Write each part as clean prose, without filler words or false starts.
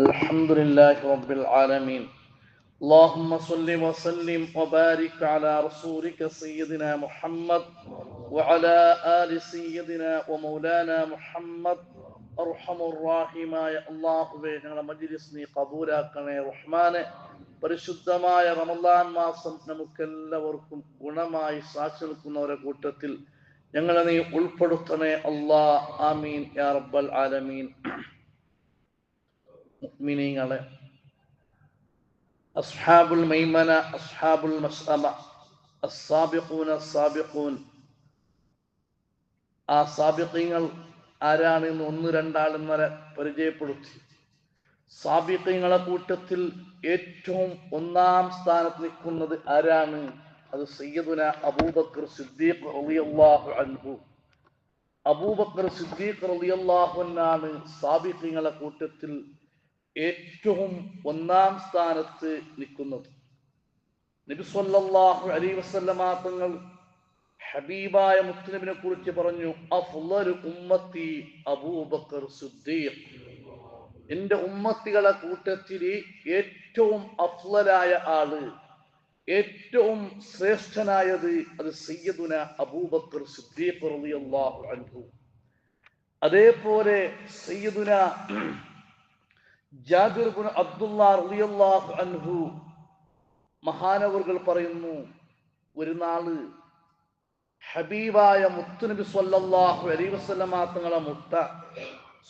الحمد لله رب العالمين. اللهم صل وسلم وبارك على رسولك سيدنا محمد وعلى آل سيدنا ومولانا محمد. അർഹമുറാഹിമായ അല്ലാഹുവേ, ഞങ്ങളുടെ മജ്‌ലിസ് നീ ഖബൂലാക്കണേ റഹ്മാനെ. പരിശുദ്ധമായ റമളാൻ മാസം നമുക്കെല്ലാവർക്കും ഗുണമായി സാക്ഷി നിൽക്കുന്നവരുടെ കൂട്ടത്തിൽ ഞങ്ങളെ നീ ഉൾപ്പെടുത്തണേ അല്ലാ. ആമീൻ യാ റബ്ബൽ ആലമീൻ. മുഅ്മിനീങ്ങളെ, അസ്ഹാബുൽ മൈമന, അസ്ഹാബുൽ മശ്അമ, അസ്സാബിഖൂന അസ്സാബിഖൂൻ, ആ സാബിഖീങ്ങൾ ആരാണെന്ന് ഒന്ന് രണ്ടാളും വരെ പരിചയപ്പെടുത്തി. സാബിഖീങ്ങളെ കൂട്ടത്തിൽ ഏറ്റവും ഒന്നാം സ്ഥാനത്ത് നിൽക്കുന്നത് ആരാണ്? അത് സയ്യിദുന അബൂബക്കർ സിദ്ദീഖ് റളിയല്ലാഹു അൻഹു. അബൂബക്കർ സിദ്ദീഖ് റളിയല്ലാഹു അൻഹു സാബിഖീങ്ങളെ കൂട്ടത്തിൽ ഏറ്റവും ഒന്നാം സ്ഥാനത്ത് നിൽക്കുന്നത്. നബി സല്ലല്ലാഹു അലൈഹി വസല്ലമ തങ്ങൾ ഹബീബായ മുത്തുനബിനെ കുറിച്ച് പറഞ്ഞു, അഫ്ളലു ഉമ്മത്തി അബൂബക്കർ സിദ്ദീഖ്. എന്റെ ഉമ്മത്തികളെ കൂട്ടത്തിൽ ഏറ്റവും അഫ്ളലായ ആള്, ഏറ്റവും ശ്രേഷ്ഠനായത് അത് സയ്യിദുന അബൂബക്കർ സിദ്ദീഖ് റളിയല്ലാഹു അൻഹു. അതേപോലെ സയ്യിദുന ജാബിർ ഇബ്നു അബ്ദുല്ലാഹ് റളിയല്ലാഹു അൻഹു മഹാനവറുകൾ പറയുന്നു, ഒരു നാള് ഹബീബായ മുത്തുനബി സ്വല്ലല്ലാഹു അലൈഹി വസല്ലമ തങ്ങളെ മുട്ട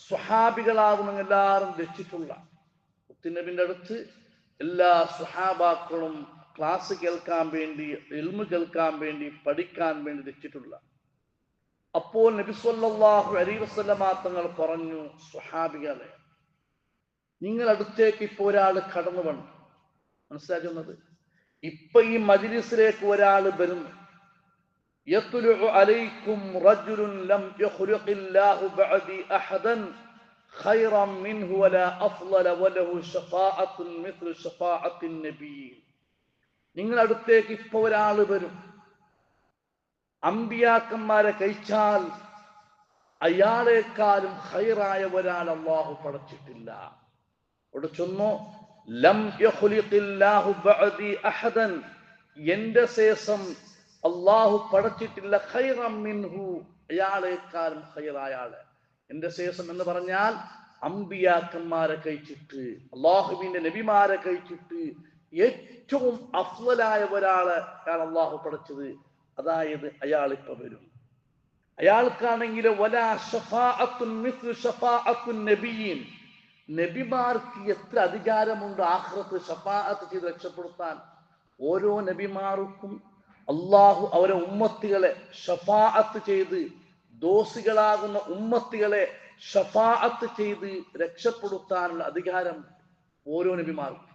സ്വഹാബികളാകുന്ന എല്ലാവരും രക്ഷിച്ചുള്ള മുത്തുനബിന്റെ അടുത്ത് എല്ലാ സ്വഹാബാക്കളും ക്ലാസ് കേൾക്കാൻ വേണ്ടി, ഇൽമു കേൾക്കാൻ വേണ്ടി, പഠിക്കാൻ വേണ്ടി രക്ഷിച്ചുള്ള. അപ്പോൾ നബി സ്വല്ലല്ലാഹു അലൈഹി വസല്ലമ തങ്ങൾ പറഞ്ഞു, സ്വഹാബികളെ, നിങ്ങൾ അടുത്തേക്ക് ഇപ്പൊ ഒരാൾ കടന്നു വന്നു. മനസ്സിലാക്കുന്നത്, ഇപ്പൊ ഈ മജ്‌ലിസിലേക്ക് ഒരാൾ വരുന്നു. യത്ലുഉ അലൈക്കും റജുലുൻ ലം യഖ്ലുഖില്ലാഹു ബഅദി അഹദൻ ഖൈറൻ മിൻഹു വലാ അഫ്ളല വലഹു ശഫാഅത്തുൻ മിത്ലു ശഫാഅത്തിൻ നബിയ്യീൻ. നിങ്ങൾ അടുത്തേക്ക് ഇപ്പൊ ഒരാൾ വരും, അമ്പിയാക്കന്മാരെ കഴിച്ചാൽ അയാളെക്കാളും ഖൈറായ ഒരാൾ അല്ലാഹു പടച്ചിട്ടില്ല. അവിടെ ചൊന്നു, ലം യഖ്ലുഖില്ലാഹു ബഅദി അഹദൻ, എന്റെ ശേഷം അല്ലാഹു പടച്ചിട്ടില്ല ഖൈറൻ മിൻഹു, അയാളെക്കാളും ഖൈറായ ആള്. എന്റെ ശേഷം എന്ന് പറഞ്ഞാൽ അമ്പിയാക്കന്മാരെ കഴിച്ചിട്ട്, അല്ലാഹുവിന്റെ നബിമാരെ കഴിച്ചിട്ട് ഏറ്റവും അഫ്ളലായ ഒരാളെ അല്ലാഹു പടച്ചത്. അതായത് അയാൾ ഇപ്പൊ വരും. അയാൾക്കാണെങ്കിൽ വലാ ശഫാഅത്തുൻ മിത്ലു ശഫാഅത്തുൻ നബിയ്യീൻ, നബിമാർക്ക് എത്ര അധികാരമുണ്ട് ആഖിറത്ത് ശഫാഅത്ത് ചെയ്ത് രക്ഷപ്പെടുത്താൻ. ഓരോ നബിമാർക്കും അള്ളാഹു അവരെ ഉമ്മത്തികളെ ഷഫാഅത്ത് ചെയ്ത്, ദോഷികളാകുന്ന ഉമ്മത്തികളെ ഷഫാഅത്ത് ചെയ്ത് രക്ഷപ്പെടുത്താനുള്ള അധികാരം ഓരോ നബിമാർക്കും.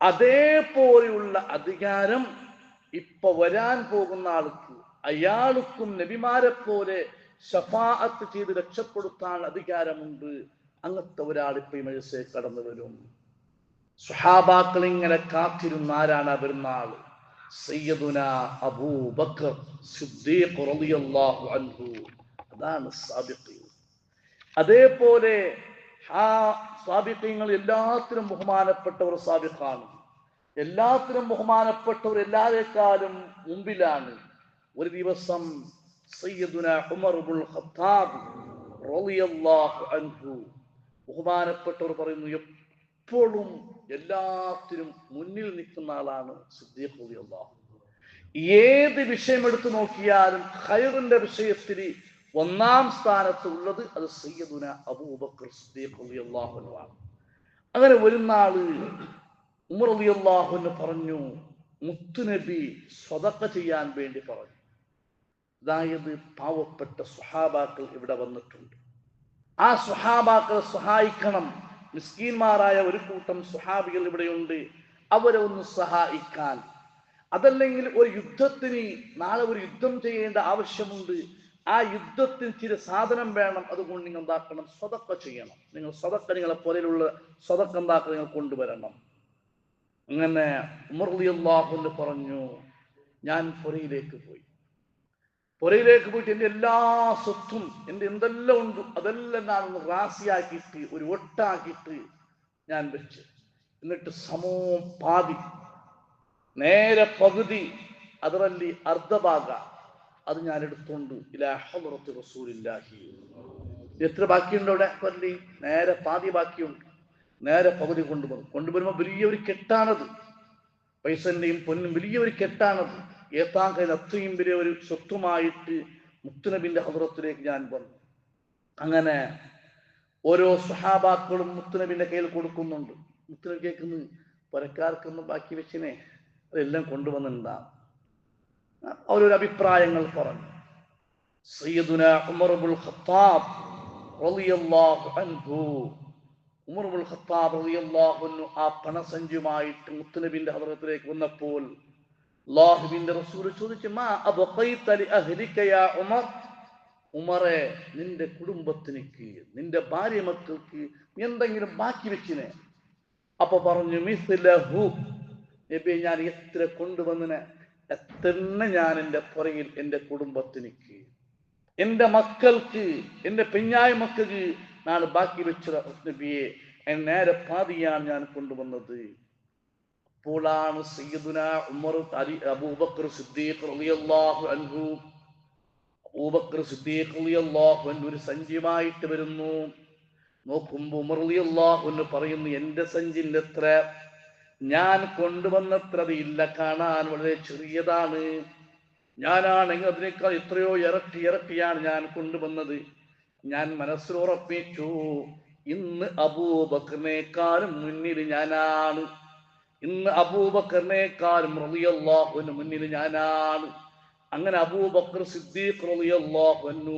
അതേപോലെയുള്ള അധികാരം ഇപ്പൊ വരാൻ പോകുന്ന ആൾക്ക്, അയാൾക്കും നബിമാരെ പോലെ ഷഫാഅത്ത് ചെയ്ത് രക്ഷപ്പെടുത്താൻ അധികാരമുണ്ട്. അങ്ങനത്തെ ഒരാൾ ഇപ്പൊ ഈ മജ്‌ലിസിലേക്ക് കടന്നു വരും. സ്വഹാബാക്കൾ ഇങ്ങനെ കാത്തിരുന്ന ആരാണ് വരുന്ന ആള്? സയ്യിദുന അബൂബക്കർ സിദ്ദീഖ് റളിയല്ലാഹു അൻഹു. അതാണ് സാബിഖീൻ. അതേപോലെ ആ സാബിഖീങ്ങൾ എല്ലാത്തിനും ബഹുമാനപ്പെട്ടവർ സാബിഖാണ്. എല്ലാത്തിനും ബഹുമാനപ്പെട്ടവർ എല്ലാവരെക്കാളും മുമ്പിലാണ്. ഒരു ദിവസം സയ്യിദുന ഉമർ ഇബ്നുൽ ഖത്താബ് റളിയല്ലാഹു അൻഹു, ബഹുമാനപ്പെട്ടവർ പറയുന്നു, എപ്പോഴും എല്ലാത്തിനും മുന്നിൽ നിൽക്കുന്ന ആളാണ് സിദ്ദീഖ് റളിയല്ലാഹു. ഏത് വിഷയം എടുത്തു നോക്കിയാലും ഖൈറിന്റെ വിഷയത്തിൽ ഒന്നാം സ്ഥാനത്ത് ഉള്ളത് അത് സയ്യിദുന അബൂബക്കർ സിദ്ദീഖ് റളിയല്ലാഹു അൻഹു ആണ്. അങ്ങനെ ഒരു നാള് ഉമർ റളിയല്ലാഹു അൻഹു പറഞ്ഞു, മുത്തുനബി സ്വതക്ക ചെയ്യാൻ വേണ്ടി പറഞ്ഞു. അതായത് പാവപ്പെട്ട സ്വഹാബാക്കൾ ഇവിടെ വന്നിട്ടുണ്ട്, ആ സ്വഹാബാക്കളെ സഹായിക്കണം. മിസ്കീന്മാരായ ഒരു കൂട്ടം സ്വഹാബികൾ ഇവിടെയുണ്ട്, അവരെ ഒന്ന് സഹായിക്കാൻ. അതല്ലെങ്കിൽ ഒരു യുദ്ധത്തിന്, നാളെ ഒരു യുദ്ധം ചെയ്യേണ്ട ആവശ്യമുണ്ട്, ആ യുദ്ധത്തിന് ചില സാധനം വേണം, അതുകൊണ്ട് നിങ്ങൾ എന്താക്കണം? സ്വതക്ക ചെയ്യണം. നിങ്ങൾ സ്വതക്ക, നിങ്ങളെ പോലെയുള്ള സ്വതക്ക എന്താക്കണം? നിങ്ങൾ കൊണ്ടുവരണം. അങ്ങനെ ഉമർ റളിയല്ലാഹു അൻഹു പറഞ്ഞു, ഞാൻ പുരയിലേക്ക് പോയി. പുരയിലേക്ക് പോയിട്ട് എൻ്റെ എല്ലാ സ്വത്തും, എൻ്റെ എന്തെല്ലാം ഉണ്ട് അതെല്ലാം ഞാനൊന്ന് റാസിയാക്കിയിട്ട്, ഒരു ഒട്ടാക്കിയിട്ട് ഞാൻ വെച്ച്. എന്നിട്ട് സമവും പാതി, നേരെ പകുതി, അതರಲ್ಲಿ അർദ്ധ ഭാഗ അത് ഞാൻ എടുത്തുകൊണ്ട് ഇലാ ഹളറത്തി റസൂലില്ലാഹി. എത്ര ബാക്കിയുണ്ട് അവിടെ? പല്ലി നേരെ പാതി ബാക്കിയുണ്ട്. നേരെ പകുതി കൊണ്ടുവരുമ്പോൾ വലിയൊരു കെട്ടാണത്. പൈസന്റെയും പൊന്നും വലിയൊരു കെട്ടാണത്. ഏത്താൻ കഴിയുന്ന അത്രയും വലിയ ഒരു സ്വത്തുമായിട്ട് മുത്തുനബിന്റെ ഹളറത്തിലേക്ക് ഞാൻ വന്നു. അങ്ങനെ ഓരോ സ്വഹാബാക്കളും മുത്തുനബിന്റെ കയ്യിൽ കൊടുക്കുന്നുണ്ട്. മുത്തുനബി കേൾക്കുന്നു, പുരക്കാർക്കൊന്നും ബാക്കി വെച്ചിനെ അതെല്ലാം കൊണ്ടുവന്നിട്ടുണ്ടാകും. അവരൊരു അഭിപ്രായങ്ങൾ പറഞ്ഞു. സയ്യിദുന ഉമർ ഇബ്നുൽ ഖത്താബ് റളിയല്ലാഹു അൻഹു, ഉമർ ഇബ്നുൽ ഖത്താബ് റളിയല്ലാഹു അൻഹു ആ പണസഞ്ചുമായിട്ട് മുത്തുനബിന്റെ ഹദ്റത്തിലേക്ക് വന്നപ്പോൾ അല്ലാഹുവിന്റെ റസൂൽ ചോദിച്ചു, മാ അബ്ഖൈത ലി അഹ്ലിക യാ ഉമർ, ഉമറെ നിന്റെ കുടുംബത്തിലേക്ക്, നിന്റെ ഭാര്യ മക്കൾക്ക് എന്തെങ്കിലും ബാക്കി വെച്ചിനെ? അപ്പൊ പറഞ്ഞു, മിസ്ലഹു നബി, ഞാൻ എത്ര കൊണ്ടുവന്നിനെ എത്ര ഞാൻ എൻ്റെ പുറകിൽ എൻ്റെ കുടുംബത്തിലേക്ക്, എൻ്റെ മക്കൾക്ക്, എൻ്റെ പെഞ്ഞായ മക്കൾക്ക് ഞാൻ ബാക്കി വെച്ച നബിയെ നേരെ പാതിയാണ് ഞാൻ കൊണ്ടുവന്നത്. അപ്പോഴാണ് സയ്യിദുന ഉമർ അബൂബക്കർ സിദ്ദീഖ് റളിയല്ലാഹു അൻഹു, അബൂബക്കർ സിദ്ദീഖ് റളിയല്ലാഹു അൻഹു ഒരു സഞ്ചിയുമായിട്ട് വരുന്നു. നോക്കുമ്പോ ഉമർ റളിയല്ലാഹു അൻഹു പറയുന്നു, എൻ്റെ സഞ്ചിന്റെ എത്ര ഞാൻ കൊണ്ടുവന്നത്ര ഇല്ല, കാണാൻ വളരെ ചെറിയതാണ്. ഞാനാണെങ്കിൽ അതിനേക്കാൾ എത്രയോ ഇരട്ടിയാണ് ഞാൻ കൊണ്ടുവന്നത്. ഞാൻ മനസ്സിലുറപ്പിച്ചു, ഇന്ന് അബൂബക്കറിനേക്കാളും മുന്നിൽ ഞാനാണ്, ഇന്ന് അബൂബക്കറിനേക്കാളും റളിയല്ലാഹു അൻഹു മുന്നിൽ ഞാനാണ്. അങ്ങനെ അബൂബക്കർ സിദ്ദീഖ് റളിയല്ലാഹു അൻഹു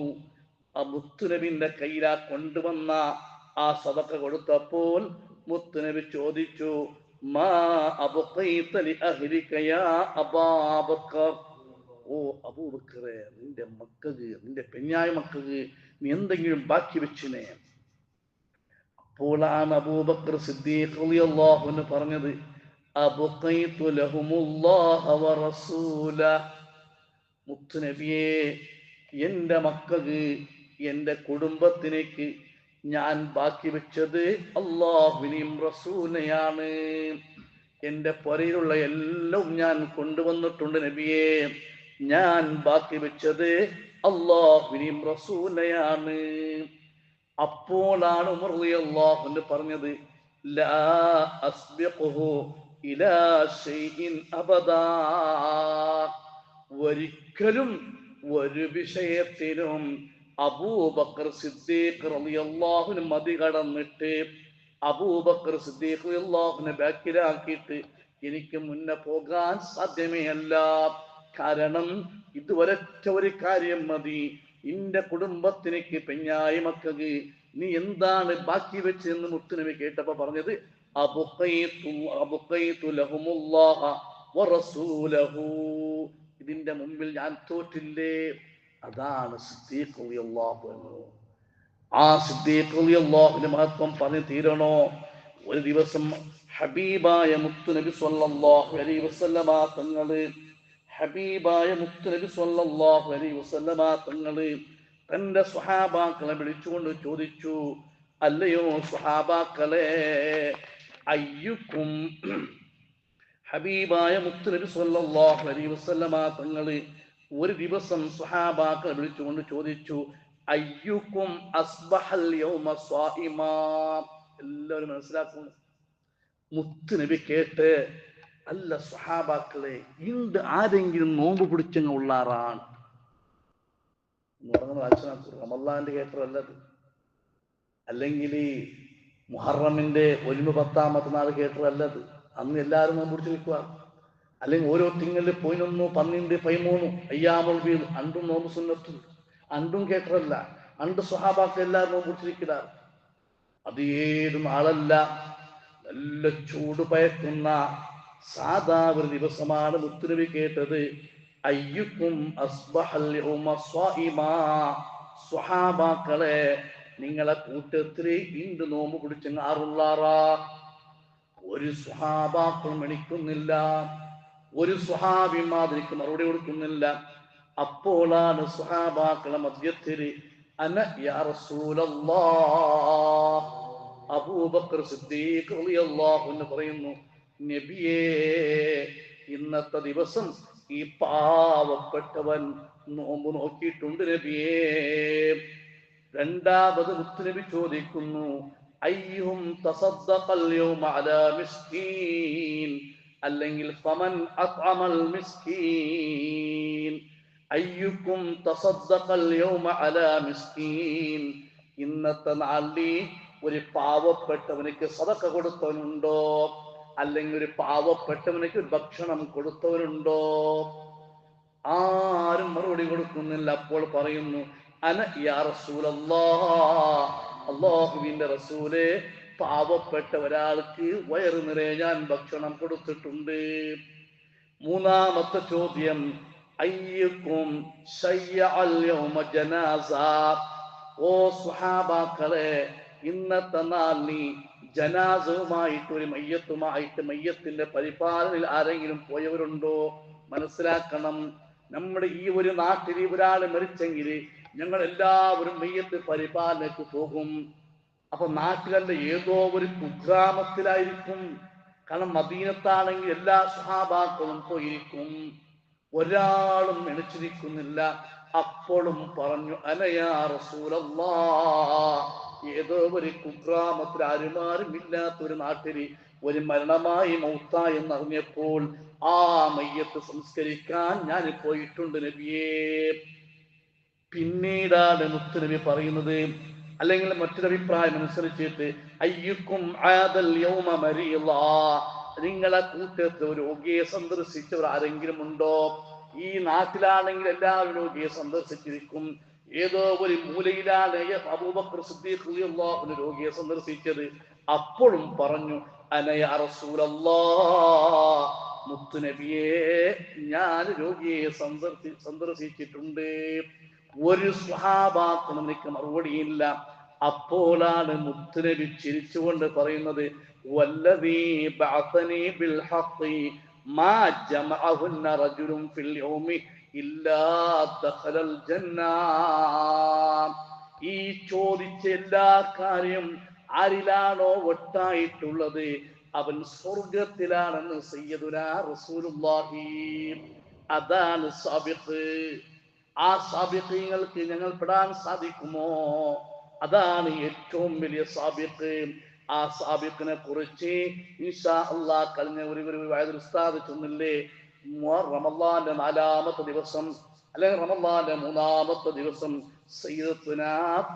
ആ മുത്തുനബിന്റെ കയ്യിലാ കൊണ്ടുവന്ന ആ സദഖ കൊടുത്തപ്പോൾ മുത്തുനബി ചോദിച്ചു, മാ അബ്ഖൈത ലി അഹ്ലിക യാ അബൂബക്കർ, ഓ അബൂബക്കറെ, നിന്റെ മക്കൾക്ക്, നിന്റെ പെഞ്ഞായ മക്കൾക്ക് നീ എന്തെങ്കിലും ബാക്കി വെച്ചിനെ? അപ്പോഴാണ് അബൂബക്കർ സിദ്ദീഖ് റളിയല്ലാഹു അൻഹു പറഞ്ഞത്, അബ്ഖൈതു ലഹുമുല്ലാഹ വറസൂലഹ, മുത്തുനബിയെ എൻ്റെ മക്കൾക്ക്, എൻ്റെ കുടുംബത്തിലേക്ക് ഞാൻ ബാക്കി വെച്ചത് അല്ലാഹുവിനെയും റസൂലിനെയാണ്. എൻ്റെ പുരയിലുള്ള എല്ലാം ഞാൻ കൊണ്ടുവന്നിട്ടുണ്ട് നബിയെ, ഞാൻ ബാക്കി വെച്ചത് അല്ലാഹുവിനെയും റസൂലിനെയാണ്. അപ്പോഴാണ് ഉമർ റളിയല്ലാഹു അൻഹു പറഞ്ഞത്, ലാ അസ്ബിഖുഹു ഇലാ ശൈഇൻ അബദാ, ഒരിക്കലും ഒരു വിഷയത്തിനും അബൂബക്കർ സിദ്ദീഖ് റളിയല്ലാഹു അൻഹു മതി കടന്നിട്ട് അബൂബക്കർ സിദ്ദീഖ് റളിയല്ലാഹു അൻഹു ബാക്കിലാക്കിയിട്ട് എനിക്ക് മുന്നേ പോകാൻ സാധ്യമേ അല്ല. കാരണം ഇത് ഒരൊറ്റ ഒരു കാര്യം മതി, നിന്റെ കുടുംബത്തിലേക്ക്, പെഞ്ഞായ മക്കൾക്ക് നീ എന്താണ് ബാക്കി വെച്ചെന്ന് മുത്തുനബി കേട്ടപ്പോ പറഞ്ഞത്, അബ്ഖൈതു ലഹുമുല്ലാഹ വറസൂലഹു, ഇതിന്റെ മുമ്പിൽ ഞാൻ തോറ്റില്ലേ? അതാണ് സിദ്ദീഖ് റളിയല്ലാഹു അൻഹു. ആ സിദ്ദീഖ് റളിയല്ലാഹു അൻഹു മഹത്വം പറഞ്ഞു തീരണോ? ഒരു ദിവസം ഹബീബായ മുത്തുനബി സ്വല്ലല്ലാഹു അലൈഹി വസല്ലമ തങ്ങള്, ഹബീബായ മുത്തുനബി സ്വല്ലല്ലാഹു അലൈഹി വസല്ലമ തങ്ങള് തന്റെ സ്വഹാബാക്കളെ വിളിച്ചുകൊണ്ട് ചോദിച്ചു, അല്ലയോ സ്വഹാബാക്കളെ, അയ്യുക്കും, ഹബീബായ മുത്തുനബി സ്വല്ലല്ലാഹു അലൈഹി വസല്ലമ തങ്ങള് ഒരു ദിവസം സ്വഹാബാക്കളെ വിളിച്ചുകൊണ്ട് ചോദിച്ചു, അയ്യുക്കും അസ്ബഹൽ യൗമ സ്വാഇമാ. എല്ലാവരും മനസ്സിലാക്കുന്നു. മുത്തുനബി കേട്ട്, അല്ല സ്വഹാബാക്കളെ, ഇന്ന് ആരെങ്കിലും നോമ്പ് പിടിച്ചങ്ങ് ഉള്ളാറാണ്? റമളാന്റെ കേട്ടറല്ലത്, അല്ലെങ്കിൽ മുഹറമിന്റെ 10-ാമത്തെ നാൾ കേട്ടറല്ലത്. അന്ന് എല്ലാവരും നോമ്പ് പിടിച്ച് നിൽക്കുക. അല്ലെങ്കിൽ ഓരോ തിങ്കളിൽ 11, 12, 13 അയ്യാമുൽ ബീദ് അണ്ടും നോമ്പ് സുന്നത്തും അണ്ടും കേട്ടറല്ല. അണ്ട് സ്വഹാബാക്കൾ എല്ലാവരും നോമ്പ് പിടിച്ചിരിക്കുക. അത് ഏത് നാളല്ല, നല്ല ചൂട് പയക്കുന്ന സാധാ ഒരു ദിവസമാണ് മുത്തുനബി കേട്ടത്. അയ്യുക്കും അസ്ബഹൽ യൗമ സ്വാഇമാ, സ്വഹാബാക്കളെ നിങ്ങളെ കൂട്ടത്തിൽ ഇണ്ട് നോമ്പ് പിടിച്ചങ്ങ് ആറുള്ളാറാ? ഒരു സ്വഹാബാക്കളും എണിക്കുന്നില്ല, ഒരു സ്വഹാബിമാതിരിക്ക് മറുപടി കൊടുക്കുന്നില്ല. അപ്പോഴാണ് സ്വഹാബാക്കളെ മധ്യത്തിൽ, അന യാ റസൂലല്ലാഹ്, അബൂബക്കർ സിദ്ദീഖ് റളിയല്ലാഹു അൻഹു പറയുന്നു, നബിയേ, ഇന്നത്തെ ദിവസം ഈ പാവപ്പെട്ടവൻ നോമ്പ് നോക്കിയിട്ടുണ്ട് നബിയേ. രണ്ടാമത് മുത്തുനബി ചോദിക്കുന്നു, അയ്യുഹും തസദ്ദഖൽ യൗമ അലാ മിസ്കീൻ, അല്ലെങ്കിൽ ഫമൻ അത്അമൽ മിസ്കീൻ. അയ്യുക്കും തസദ്ദഖൽ യൗമ അലാ മിസ്കീൻ, ഇന്നത്തെ നാളിൽ ഒരു പാവപ്പെട്ടവനിക്ക് സദഖ കൊടുത്തവനുണ്ടോ, അല്ലെങ്കിൽ ഒരു പാവപ്പെട്ടവനിക്ക് ഒരു ഭക്ഷണം കൊടുത്തവനുണ്ടോ? ആരും മറുപടി കൊടുക്കുന്നില്ല. അപ്പോൾ പറയുന്നു, അന യാ റസൂലല്ലാഹ്, അല്ലാഹുവിന്റെ റസൂലേ, പാവപ്പെട്ട ഒരാൾക്ക് വയറു നിറയെ ഞാൻ ഭക്ഷണം കൊടുത്തിട്ടുണ്ട്. മൂന്നാമത്തെ ചോദ്യം, അയ്യക്കും ശയ്യഅൽ യൗമ ജനാസ, ഓ സ്വഹാബാക്കളെ, ഇന്നത്തെ നാളിൽ ജനാസവുമായിട്ട് ഒരു മയ്യത്തുമായിട്ട് മയ്യത്തിന്റെ പരിപാലനയിൽ ആരെങ്കിലും പോയവരുണ്ടോ? മനസ്സിലാക്കണം, നമ്മുടെ ഈ ഒരു നാട്ടിൽ ഒരാൾ മരിച്ചെങ്കിൽ ഞങ്ങൾ എല്ലാവരും മയ്യത്ത് പരിപാലനയ്ക്ക് പോകും. അപ്പൊ നാട്ടിലല്ല, ഏതോ ഒരു കുഗ്രാമത്തിലായിരിക്കും. കാരണം മദീനത്താണെങ്കിൽ എല്ലാ സ്വഹാബാക്കളും പോയിരിക്കും, ഒരാളും എണിച്ചിരിക്കുന്നില്ല. അപ്പോഴും പറഞ്ഞു, അനയാ റസൂലല്ലാഹ്, ഏതോ ഒരു കുഗ്രാമത്തിൽ ആരുമാരും ഇല്ലാത്തൊരു നാട്ടിൽ ഒരു മരണമായി മൗത്തായി എന്നറിഞ്ഞപ്പോൾ ആ മയ്യത്ത് സംസ്കരിക്കാൻ ഞാൻ പോയിട്ടുണ്ട് നബിയേ. പിന്നീടാണ് മുത്തുനബി പറയുന്നത്, അല്ലെങ്കിൽ മറ്റൊരു അഭിപ്രായം അനുസരിച്ചിട്ട്, അയ്യുക്കും ആദൽ യൗമ മരീളാ, നിങ്ങളെ കൂട്ടത്തിൽ ഒരു രോഗിയെ സന്ദർശിച്ചവർ ആരെങ്കിലും ഉണ്ടോ? ഈ നാട്ടിലാണെങ്കിൽ എല്ലാവരും രോഗിയെ സന്ദർശിച്ചിരിക്കും. ഏതോ ഒരു മൂലയിലാണ് അബൂബക്കർ സിദ്ദീഖ് റളിയല്ലാഹു അൻഹു രോഗിയെ സന്ദർശിച്ചത്. അപ്പോഴും പറഞ്ഞു, അന യാ റസൂലല്ലാഹ്, മുത്തുനബിയെ, ഞാൻ രോഗിയെ സന്ദർശിച്ചിട്ടുണ്ട്. ഒരു സ്വഹാബാക്കും എനിക്ക് മറുപടിയില്ല. അപ്പോഴാണ് മുത്തുനബി ചിരിച്ചുകൊണ്ട് പറയുന്നത്, വല്ലദീ ബഅസനീ ബിൽ ഹഖ് മാ ജമഅഹുന്ന റജുലുൻ ഫിൽ യൗമി ഇല്ലാ ദഖലൽ ജന്ന. ഈ ചോദിച്ച എല്ലാ കാര്യം ആരിലാണോ ഒട്ടായിട്ടുള്ളത് അവൻ സ്വർഗത്തിലാണെന്ന് സയ്യിദുനാ റസൂലുള്ളാഹി. അതാണ് സാബിഖ്. ആ സാബിഖീങ്ങൾക്ക് ഞങ്ങൾ പെടാൻ സാധിക്കുമോ? അതാണ് ഏറ്റവും വലിയ സാബിഖ്. ആ സാബിഖിനെ കുറിച്ച് ഇൻഷാ അല്ലാഹ് കഴിഞ്ഞ ഒരു ഉസ്താദ് ചൊന്നില്ലേ, റമളാന്റെ 4ാമത്തെ ദിവസം അല്ലെങ്കിൽ റമളാന്റെ 3ാമത്തെ ദിവസം സയ്യിദത്തുനാ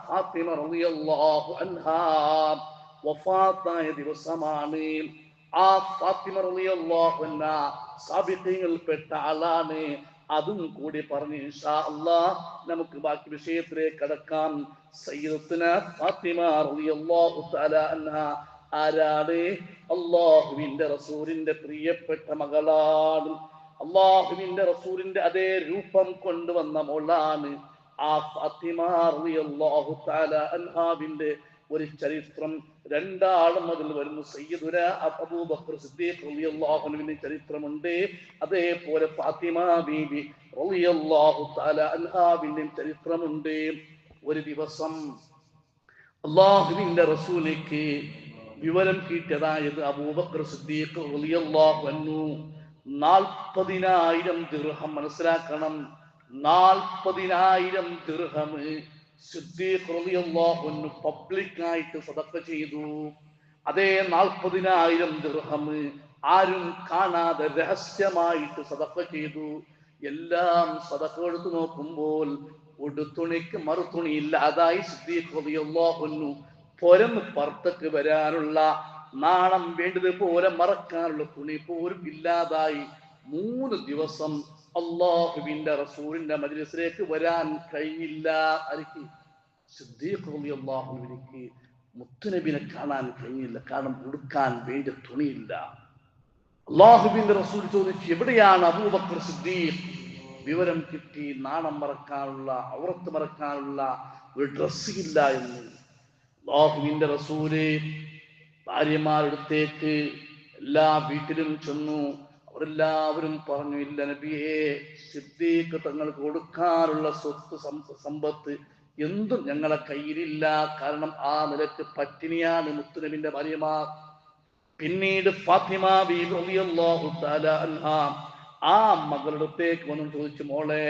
ഫാത്തിമ റളിയല്ലാഹു അൻഹാ വഫാത്തായ ദിവസമാണ്. ആ ഫാത്തിമ റളിയല്ലാഹു അൻഹാ സാബിഖീങ്ങളിൽപ്പെട്ട ആളാണ്. അതും കൂടി പറഞ്ഞ് ഇൻഷാ അല്ലാഹ് നമുക്ക് ബാക്കി വിഷയത്തിലേക്ക് കടക്കാം. സയ്യിദത്തുനാ ഫാത്തിമ റളിയല്ലാഹു തആല അൻഹാ ആരാണ്? അല്ലാഹുവിന്റെ റസൂലിന്റെ പ്രിയപ്പെട്ട മകളാണ്. അല്ലാഹുവിന്റെ റസൂലിന്റെ അതേ രൂപം കൊണ്ടുവന്ന മോളാണ്. ആ ഫാത്തിമ റളിയല്ലാഹു തആല അൻഹാവിന്റെ ഒരു ചരിത്രം രണ്ടാളും അതിൽ വരുന്നു. സയ്യിദുനാ അബൂബക്കർ സിദ്ദീഖ് റളിയല്ലാഹു അൻഹുവിന്റെ ചരിത്രമുണ്ട്, അതേപോലെ ഫാത്തിമ ബീബി റളിയല്ലാഹു തആല അൻഹാവിന്റെ ചരിത്രമുണ്ട്. ഒരു ദിവസം അല്ലാഹുവിന്റെ റസൂലിക്ക് വിവരം കിട്ടിയതായത് അബൂബക്കർ സിദ്ദീഖ് റളിയല്ലാഹു അൻഹു 40,000 ദിർഹം, മനസ്സിലാക്കണം, 40,000 ദിർഹം സിദ്ദീഖ് റളിയല്ലാഹു അൻഹു പബ്ലിക്കായിട്ട് സദഖ ചെയ്തു. അതേ 40,000 ദിർഹം ആരും കാണാതെ രഹസ്യമായിട്ട് സദഖ ചെയ്തു. എല്ലാം സദഖ എടുത്തു നോക്കുമ്പോൾ ഉടുത്തുണിക്ക് മറുതുണി ഇല്ലാതായി. സിദ്ദീഖ് റളിയല്ലാഹു അൻഹു പൊരന്ന് പുറത്തേക്ക് വരാനുള്ള, നാണം വേണ്ടതുപോലെ മറക്കാനുള്ള തുണി പോലും ഇല്ലാതായി. 3 ദിവസം അല്ലാഹുവിന്റെ റസൂലിന്റെ മജ്‌ലിസിലേക്ക് വരാൻ കഴിഞ്ഞില്ല. ആർക്ക്? സിദ്ദീഖ് റളിയല്ലാഹു അൻഹുവിന് മുത്തുനബിനെ കാണാൻ കഴിഞ്ഞില്ല. കാരണം ഉടുക്കാൻ വേണ്ട തുണിയില്ല. അല്ലാഹുവിന്റെ റസൂൽ ചോദിച്ചു, എവിടെയാണ് അബൂബക്കർ സിദ്ദീഖ്? വിവരം കിട്ടി, നാണം മറക്കാനുള്ള, ഔറത്ത് മറക്കാനുള്ള ഒരു ഡ്രസ് ഇല്ല എന്ന്. അല്ലാഹുവിന്റെ റസൂല് ഭാര്യമാരടുത്തേക്ക് എല്ലാ വീട്ടിലും ചെന്നു. അവരെല്ലാവരും പറഞ്ഞു, ഇല്ല നബിയേ, സിദ്ദീഖ് തങ്ങൾക്ക് കൊടുക്കാനുള്ള സ്വത്ത് സമ്പത്ത് എന്തും ഞങ്ങളെ കയ്യിലില്ല. കാരണം ആ നിലക്ക് പട്ടിണിയാണ് മുത്തുനബിന്റെ ഭാര്യമാർ. പിന്നീട് ഫാത്തിമ ബീബി റളിയല്ലാഹു തആല അൻഹാ ആ മകളുടെ അടുത്തേക്ക് വന്നു ചോദിച്ചു, മോളെ,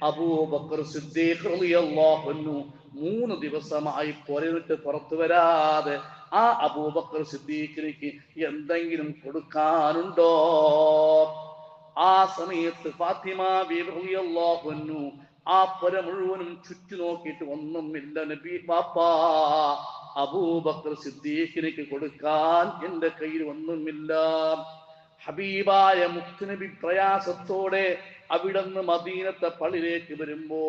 അബൂബക്കർ സിദ്ദീഖ് റളിയല്ലാഹു അൻഹു 3 ദിവസമായി പുറത്ത് പുറത്തു വരാതെ ആ അബൂബക്കർ സിദ്ദീഖിലേക്ക് എന്തെങ്കിലും കൊടുക്കാനുണ്ടോ? ആ സമയത്ത് ഫാത്തിമ ബീബി റളിയല്ലാഹു അൻഹു ആ പുര മുഴുവനും ചുറ്റി നോക്കിയിട്ട് ഒന്നുമില്ല നബി പാപ്പാ, അബൂബക്കർ സിദ്ദീഖിലേക്ക് കൊടുക്കാൻ എന്റെ കയ്യിൽ ഒന്നുമില്ല. ഹബീബായ മുത്തുനബി പ്രയാസത്തോടെ അവിടുന്ന് മദീനത്തെ പള്ളിയിലേക്ക് വരുമ്പോ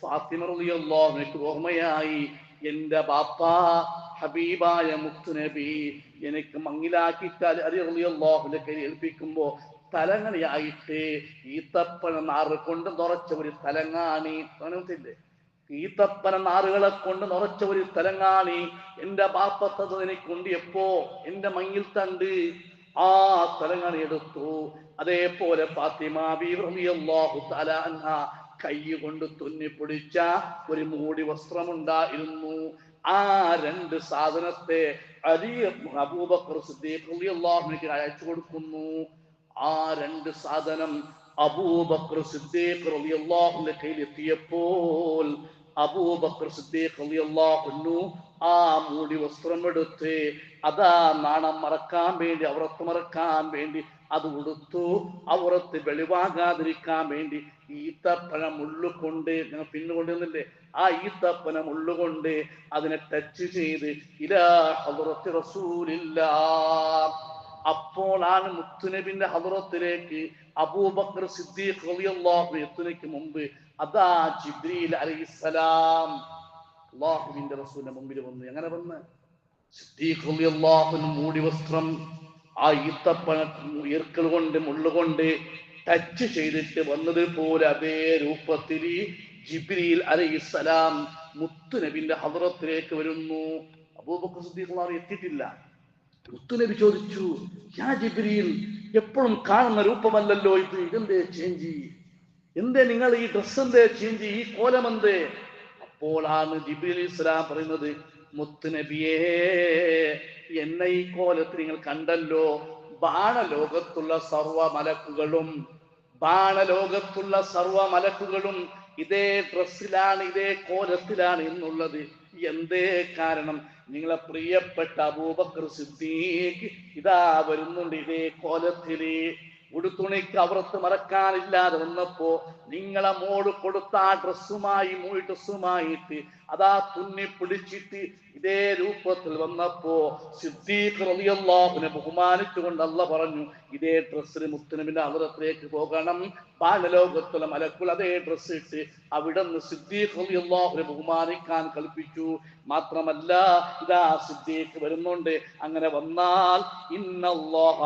ഫാത്തിമ റളിയല്ലാഹു അൻഹയ്ക്ക് ഓർമ്മയായി, എന്റെ ബാപ്പാ ഹബീബായ മുത്തുനബി എനിക്ക് മങ്ങിലാക്കിട്ടാൽ അലി റളിയല്ലാഹു അൻഹുവിന്റെ കയ്യിൽ ഏൽപ്പിക്കുമ്പോ തലങ്ങണിയായിട്ട് ഈത്തപ്പന നാറ് കൊണ്ട് നിറച്ച ഒരു തലങ്ങാണി, കാണത്തില്ലേ, ഈത്തപ്പന നാറുകളെ കൊണ്ട് നിറച്ച ഒരു തലങ്ങാണി എന്റെ ബാപ്പത്തത് എനിക്കുണ്ട്. എപ്പോ എന്റെ മങ്ങിൽ തണ്ട് ആ തലങ്ങണി എടുത്തു. അതേപോലെ ഫാത്തിമ ബീവി റളിയല്ലാഹു തആല അൻഹാ കൈ കൊണ്ട് തുന്നിപ്പൊടിച്ച ഒരു മൂടി വസ്ത്രമുണ്ടായിരുന്നു. ആ 2 സാധനത്തെ അബൂബക്കർ സിദ്ദീഖ് റളിയല്ലാഹു അൻഹു അയച്ചു കൊടുക്കുന്നു. ആ 2 സാധനം അബൂബക്കർ സിദ്ദീഖ് റളിയല്ലാഹു അൻഹുവിന്റെ കയ്യിൽ എത്തിയപ്പോൾ അബൂബക്കർ സിദ്ദീഖ് റളിയല്ലാഹു അൻഹു ആ മൂടി വസ്ത്രം എടുത്ത് അതാ നാണം മറക്കാൻ വേണ്ടി, അവറത്ത് മറക്കാൻ വേണ്ടി അത് ഉടുത്തു. അവറത്ത് വെളിവാകാതിരിക്കാൻ വേണ്ടി ഈത്തപ്പഴം ഉള്ളുകൊണ്ട്, ഞങ്ങൾ പിന്നുകൊണ്ടിരുന്നില്ലേ, ആ ഈത്തപ്പഴം ഉള്ളുകൊണ്ട് അതിനെ ടച്ച് ചെയ്ത് ഇലാ ഹദ്റത്തി റസൂലില്ലാഹ്. അപ്പോഴാണ് മുത്തുനബിന്റെ ഹദ്റത്തിലേക്ക് അബൂബക്കർ സിദ്ദീഖ് റളിയല്ലാഹു എത്തുന്നതിന് മുമ്പ് അതാ ജിബ്രീൽ അലൈഹിസ്സലാം അല്ലാഹുവിന്റെ റസൂലിന്റെ മുമ്പിൽ വന്ന്. എങ്ങനെ വന്ന്? സിദ്ദീഖ് റളിയല്ലാഹു അൻഹു മൂടി വസ്ത്രം ആ ഈത്തപ്പഴ ഈർക്കൽ കൊണ്ട് മുള്ളുകൊണ്ട് ടച്ച് ചെയ്തിട്ട് വന്നതുപോലെ അതേ രൂപത്തിൽ ജിബ്രീൽ അലൈഹിസ്സലാം മുത്തുനബിന്റെ ഹദ്റത്തിലേക്ക് വരുന്നു. അബൂബക്കർ സിദ്ദീഖ് റളിയല്ലാഹു എത്തിയിട്ടില്ല. മുത്തുനബി ചോദിച്ചു, യാ ജിബ്രീൽ, എപ്പോഴും കാണുന്ന രൂപമല്ലല്ലോ ഇത്, ഇതെന്തേ ചേഞ്ച്? എന്തേ നിങ്ങൾ ഈ ഡ്രസ് എന്തേ ചേഞ്ച്, ഈ കോലം എന്തേ? അപ്പോഴാണ് ജിബ്രീൽ അലൈഹിസ്സലാം പറയുന്നത്, മുത്തുനബിയേ, എന്നെ ഈ കോലത്തിൽ നിങ്ങൾ കണ്ടല്ലോ, ബാണലോകത്തുള്ള സർവ മലക്കുകളും ഇതേ ഡ്രസ്സിലാണ്, ഇതേ കോലത്തിലാണ് എന്നുള്ളത്. എന്തേ കാരണം? നിങ്ങളെ പ്രിയപ്പെട്ട അബൂബക്കർ സിദ്ദീഖ് ഇതാ വരുന്നുണ്ട് ഇതേ കോലത്തില്. ഉടുത്തുണിക്ക് അവറത്ത് മറക്കാനില്ലാതെ വന്നപ്പോ നിങ്ങളെ മോട് കൊടുത്ത ആ ഡ്രസ്സുമായിട്ട് അതാ തുന്നി പിടിച്ചിട്ട് ഇതേ രൂപത്തിൽ വന്നപ്പോ സിദ്ദീഖ് റളിയല്ലാഹു അൻഹു ബഹുമാനിച്ചുകൊണ്ട് അല്ലാഹു പറഞ്ഞു, ഇതേ ഡ്രസ്സിൽ മുത്തുനബിന്റെ ഹദ്റത്തിലേക്ക് പോകണം. ബാലലോകത്തുള്ള മലക്കുകൾ അതേ ഡ്രസ് ഇട്ട് അവിടുന്ന് സിദ്ദീഖ് റളിയല്ലാഹു അൻഹു ബഹുമാനിക്കാൻ കൽപ്പിച്ചു. മാത്രമല്ല ഇതാ സിദ്ദീഖ് വരുന്നുണ്ട്. അങ്ങനെ വന്നാൽ ഇന്നല്ലാഹ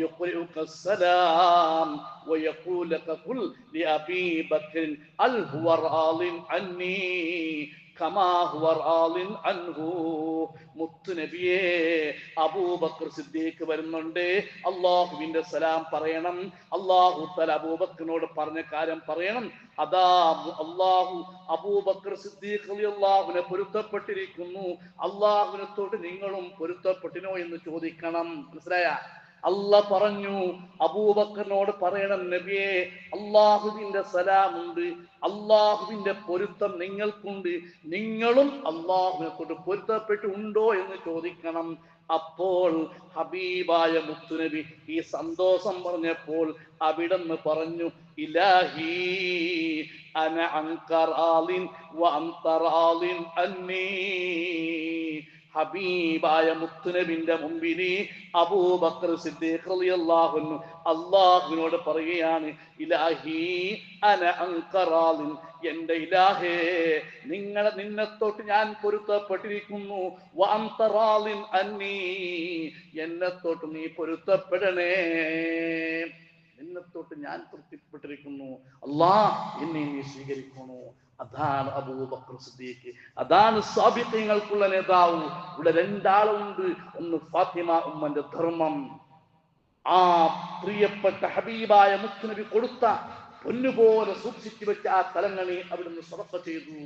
യുഖ്രിഉക സലാം വയഖൂലു ലക ഖുൽ ലിഅബീ ബക്കർ അൽ ഹുവ റാളിൻ അന്നീ കമാ ഹുവ റാളിൻ അൻഹു. മുത്തുനബിയെ, അബൂബക്കർ സിദ്ദീഖ് വരുന്നുണ്ട്, അല്ലാഹുവിന്റെ സലാം പറയണം. അല്ലാഹു തആല അബൂബക്കറിനോട് പറഞ്ഞ കാര്യം പറയണം. അതാ അല്ലാഹു അബൂബക്കർ സിദ്ദീഖ് റളിയല്ലാഹു അൻഹു പൊരുത്തപ്പെട്ടിരിക്കുന്നു, അല്ലാഹുവിനെ തൊട്ട് നിങ്ങളും പൊരുത്തപ്പെട്ടിനോ എന്ന് ചോദിക്കണം. മനസ്സിലായ? അല്ലാഹ് പറഞ്ഞു അബൂബക്കറിനോട് പറയണം, നബിയെ, അല്ലാഹുവിന്റെ സലാമുണ്ട്, അല്ലാഹുവിന്റെ പൊരുത്തം നിങ്ങൾക്കുണ്ട്, നിങ്ങളും അല്ലാഹുവിനെ തൊട്ട് പൊരുത്തപ്പെട്ടുണ്ടോ എന്ന് ചോദിക്കണം. അപ്പോൾ ഹബീബായ മുത്തുനബി ഈ സന്തോഷം പറഞ്ഞപ്പോൾ അവിടുന്ന് പറഞ്ഞു, ഇലാഹി അന അൻക റാളിൻ വ അൻത റാളിൻ അന്നീ. ഹബീബായ മുത്തുനബിന്റെ മുമ്പിൽ അബൂബക്കർ സിദ്ദീഖ് റളിയല്ലാഹു അൻഹു അല്ലാഹുവിനോട് പറയുകയാണ്, ഇലാഹി അന അൻക റാളിൻ, എന്റെ ഇലാഹേ, നിന്നെ തൊട്ട് ഞാൻ പൊരുത്തപ്പെട്ടിരിക്കുന്നു, വ അൻത റാളിൻ അന്നീ, എന്നെ തൊട്ട് നീ പൊരുത്തപ്പെടണേ, നിന്നെ തൊട്ട് ഞാൻ തൃപ്തിപ്പെട്ടിരിക്കുന്നു, അല്ലാഹ് എന്നെ നീ സ്വീകരിക്കണോ. അതാണ് അബൂബക്കർ സിദ്ദീഖ്, അതാണ് സാബിഖീങ്ങൾക്കുള്ള നേതാവ്. ഇവിടെ 2 ആളുണ്ട്. ഒന്ന് ഫാത്തിമ ഉമ്മന്റെ ധർമ്മം, ആ പ്രിയപ്പെട്ട ഹബീബായ മുത്തുനബി കൊടുത്ത പൊന്നുപോലെ സൂക്ഷിച്ചു വെച്ച ആ തലങ്ങണി അവിടുന്ന് സദഖ ചെയ്തു.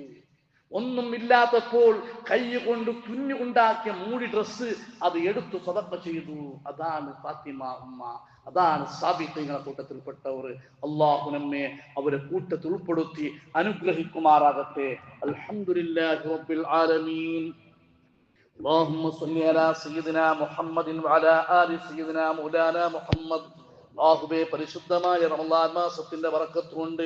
ഒന്നും ഇല്ലാത്തപ്പോൾ കൈ കൊണ്ട് കുഞ്ഞു ഉണ്ടാക്കിയ മൂടി ഡ്രസ്സ് അത് എടുത്തു സദഖ ചെയ്തു. അതാണ് ഫാത്തിമ ഉമ്മ, അതാണ് സാബിഖീങ്ങളുടെ കൂട്ടത്തിൽപ്പെട്ടവർ. അല്ലാഹു നമ്മെ അവരെ കൂട്ടത്തിൽ ഉൾപ്പെടുത്തി അനുഗ്രഹിക്കുമാറാകട്ടെ. അൽഹംദുലില്ലാഹി റബ്ബിൽ ആലമീൻ. اللهم صل على سيدنا محمد وعلى آل سيدنا مولانا محمد. അല്ലാഹുവേ, പരിശുദ്ധമായ റമളാൻ മാസത്തിന്റെ ബറക്കത്ത് കൊണ്ട്,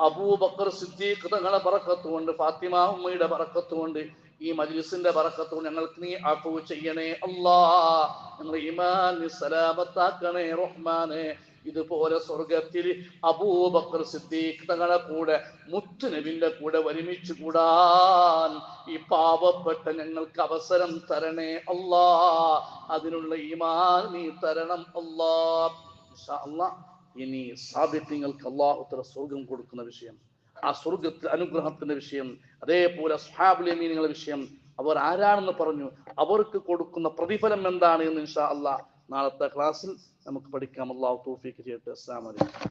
അബൂബക്കർ സിദ്ദീഖ് തങ്ങളുടെ ബറക്കത്ത് കൊണ്ട്, ഫാത്തിമ ഉമ്മയുടെ ബറക്കത്ത് കൊണ്ട്, ഈ മജ്ലിസിന്റെ ബറക്കത്ത് കൊണ്ട് ഞങ്ങൾക്ക് നീ അഫൂ ചെയ്യണേ അല്ലാഹ്. ഞങ്ങളുടെ ഈമാൻ നീ സലാമത്താക്കണേ റഹ്മാനേ. ഇതുപോലെ സ്വർഗത്തിൽ അബൂബക്കർ സിദ്ദീഖ് തങ്ങളുടെ കൂടെ മുത്ത് നബിന്റെ കൂടെ ഒരുമിച്ച് കൂടാൻ ഈ പാവപ്പെട്ട ഞങ്ങൾക്ക് അവസരം തരണേ അല്ലാഹ്. അതിനുള്ള ഈമാൻ നീ തരണം അല്ലാഹ്. ഇൻഷാ അല്ലാഹ് ഇനി സാബിഖീങ്ങൾക്ക് അല്ലാഹു തആല സ്വർഗം കൊടുക്കുന്ന വിഷയം, ആ സ്വർഗത്തിൽ അനുഗ്രഹത്തിന്റെ വിഷയം, അതേപോലെ അസ്ഹാബുൽ യമീനുകളുടെ വിഷയം, അവർ ആരാണെന്ന് പറഞ്ഞു, അവർക്ക് കൊടുക്കുന്ന പ്രതിഫലം എന്താണ് എന്ന് ഇൻഷാ അല്ലാഹ് നാളത്തെ ക്ലാസ്സിൽ നമുക്ക് പഠിക്കാം. അല്ലാഹു തൗഫീഖ് ചെയ്യട്ടെ. അസ്സലാമു അലൈക്കും.